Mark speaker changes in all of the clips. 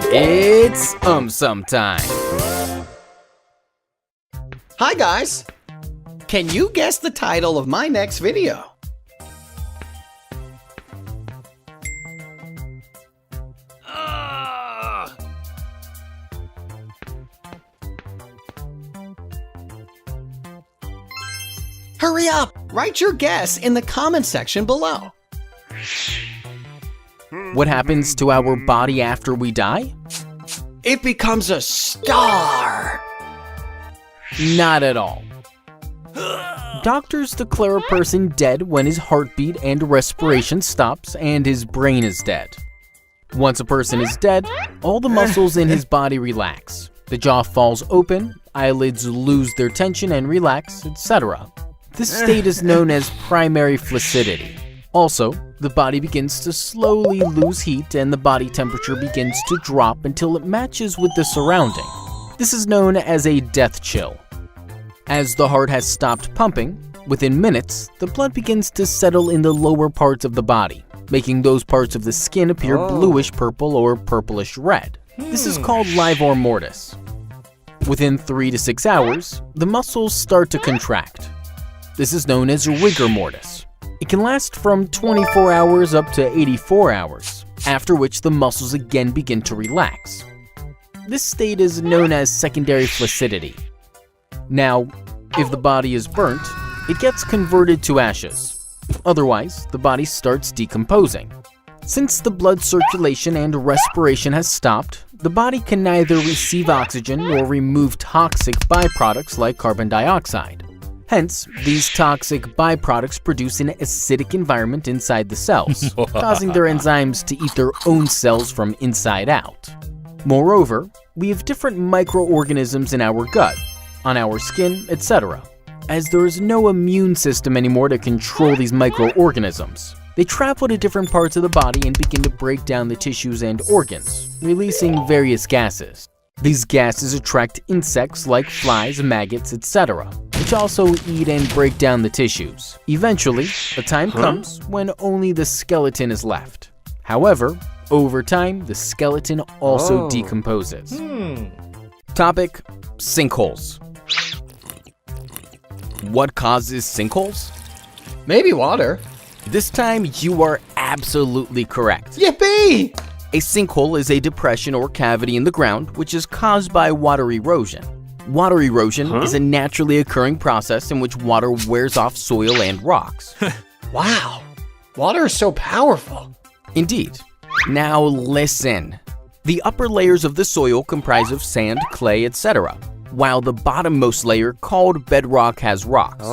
Speaker 1: It's Sum time.
Speaker 2: Hi guys! Can you guess the title of my next video? Hurry up! Write your guess in the comment section below.
Speaker 1: What happens to our body after we die?
Speaker 2: It becomes a star!
Speaker 1: Not at all. Doctors declare a person dead when his heartbeat and respiration stops and his brain is dead. Once a person is dead, all the muscles in his body relax. The jaw falls open, eyelids lose their tension and relax, etc. This state is known as primary flaccidity. Also, the body begins to slowly lose heat and the body temperature begins to drop until it matches with the surrounding. This is known as a death chill. As the heart has stopped pumping, within minutes, the blood begins to settle in the lower parts of the body, making those parts of the skin appear bluish purple or purplish red. This is called livor mortis. Within 3 to 6 hours, the muscles start to contract. This is known as rigor mortis. It can last from 24 hours up to 84 hours, after which the muscles again begin to relax. This state is known as secondary flaccidity. Now, if the body is burnt, it gets converted to ashes. Otherwise, the body starts decomposing. Since the blood circulation and respiration has stopped, the body can neither receive oxygen nor remove toxic byproducts like carbon dioxide. Hence, these toxic byproducts produce an acidic environment inside the cells, causing their enzymes to eat their own cells from inside out. Moreover, we have different microorganisms in our gut, on our skin, etc. As there is no immune system anymore to control these microorganisms, they travel to different parts of the body and begin to break down the tissues and organs, releasing various gases. These gases attract insects like flies, maggots, etc., which also eat and break down the tissues. Eventually, a time comes when only the skeleton is left. However, over time, the skeleton also decomposes. Topic: sinkholes. What causes sinkholes?
Speaker 2: Maybe water.
Speaker 1: This time, you are absolutely correct.
Speaker 2: Yippee!
Speaker 1: A sinkhole is a depression or cavity in the ground which is caused by water erosion. Water erosion is a naturally occurring process in which water wears off soil and rocks.
Speaker 2: Wow, water is so powerful.
Speaker 1: Indeed. Now listen. The upper layers of the soil comprise of sand, clay, etc., while the bottommost layer, called bedrock, has rocks.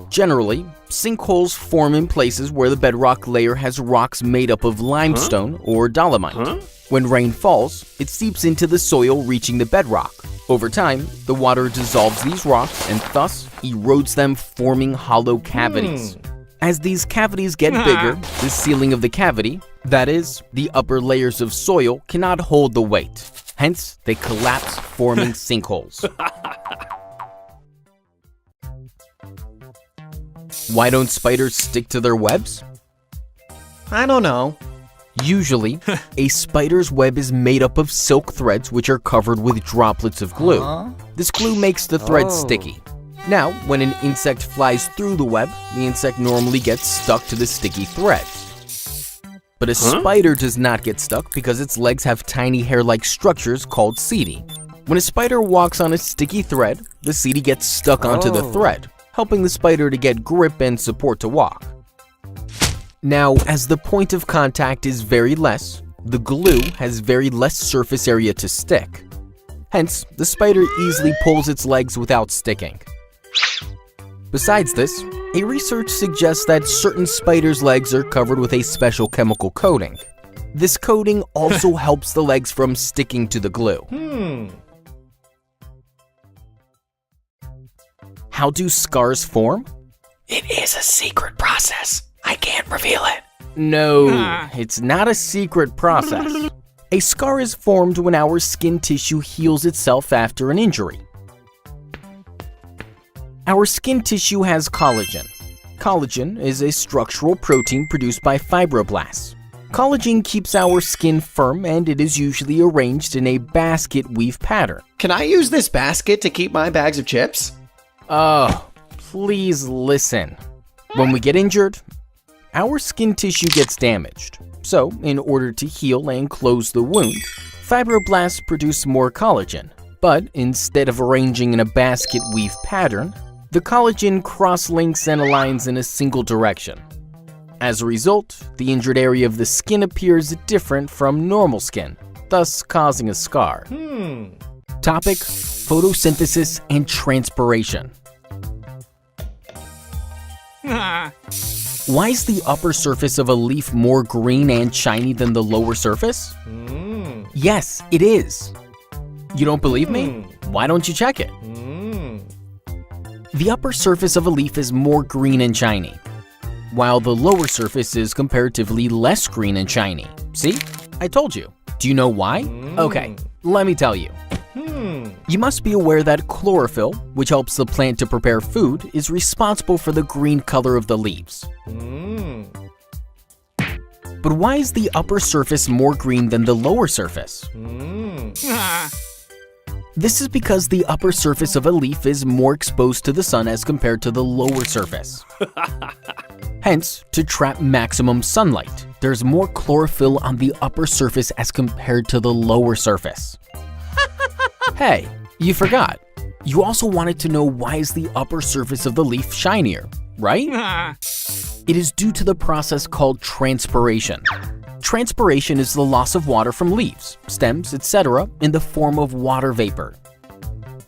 Speaker 1: Generally, sinkholes form in places where the bedrock layer has rocks made up of limestone or dolomite. When rain falls, it seeps into the soil, reaching the bedrock. Over time, the water dissolves these rocks and thus erodes them, forming hollow cavities. As these cavities get bigger, the ceiling of the cavity, that is, the upper layers of soil, cannot hold the weight. Hence, they collapse, forming sinkholes. Why don't spiders stick to their webs?
Speaker 2: I don't know.
Speaker 1: Usually, a spider's web is made up of silk threads which are covered with droplets of glue. This glue makes the threads sticky. Now, when an insect flies through the web, the insect normally gets stuck to the sticky threads. But a spider does not get stuck because its legs have tiny hair-like structures called setae. When a spider walks on a sticky thread, the setae gets stuck onto the thread, helping the spider to get grip and support to walk. Now, as the point of contact is very less, the glue has very less surface area to stick. Hence, the spider easily pulls its legs without sticking. Besides this, a research suggests that certain spiders' legs are covered with a special chemical coating. This coating also helps the legs from sticking to the glue. How do scars form?
Speaker 2: It is a secret process. I can't reveal it.
Speaker 1: No, it's not a secret process. A scar is formed when our skin tissue heals itself after an injury. Our skin tissue has collagen. Collagen is a structural protein produced by fibroblasts. Collagen keeps our skin firm, and it is usually arranged in a basket weave pattern.
Speaker 2: Can I use this basket to keep my bags of chips?
Speaker 1: Oh, please listen. When we get injured, our skin tissue gets damaged. So, in order to heal and close the wound, fibroblasts produce more collagen. But instead of arranging in a basket weave pattern, the collagen cross-links and aligns in a single direction. As a result, the injured area of the skin appears different from normal skin, thus causing a scar. Topic: photosynthesis and transpiration. Why is the upper surface of a leaf more green and shiny than the lower surface? Yes, it is. You don't believe me? Why don't you check it? The upper surface of a leaf is more green and shiny, while the lower surface is comparatively less green and shiny. See? I told you. Do you know why? Okay, let me tell you. You must be aware that chlorophyll, which helps the plant to prepare food, is responsible for the green color of the leaves. But why is the upper surface more green than the lower surface? This is because the upper surface of a leaf is more exposed to the sun as compared to the lower surface. Hence, to trap maximum sunlight, there's more chlorophyll on the upper surface as compared to the lower surface. Hey, you forgot. You also wanted to know why is the upper surface of the leaf shinier, right? It is due to the process called transpiration. Transpiration is the loss of water from leaves, stems, etc. in the form of water vapor.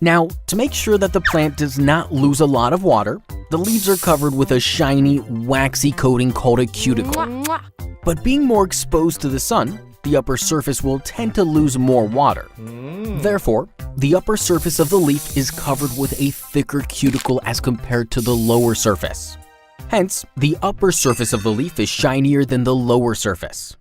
Speaker 1: Now, to make sure that the plant does not lose a lot of water, the leaves are covered with a shiny, waxy coating called a cuticle. But being more exposed to the sun, the upper surface will tend to lose more water. Therefore, the upper surface of the leaf is covered with a thicker cuticle as compared to the lower surface. Hence, the upper surface of the leaf is shinier than the lower surface.